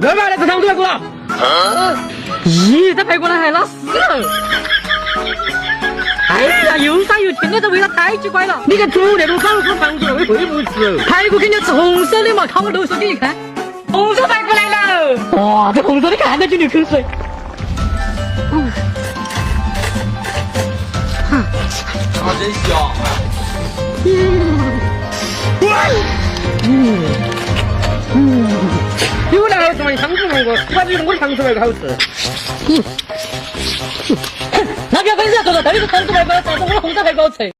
干嘛来这糖醋排骨了？咦，这排骨呢还拉丝了？哎呀，又膻又甜的，这味道太奇怪了。你个猪那种早吃糖醋会不吃？排骨肯定要吃红色的嘛，烤个肉手给你看。红色排骨来了！哇，这红色的看着就流口水。啊，真香！有哪好吃嘛？糖醋排骨，我比我糖醋排骨好吃。那不要分享，说说到底是糖醋排骨好吃，还是我的红烧排骨好吃？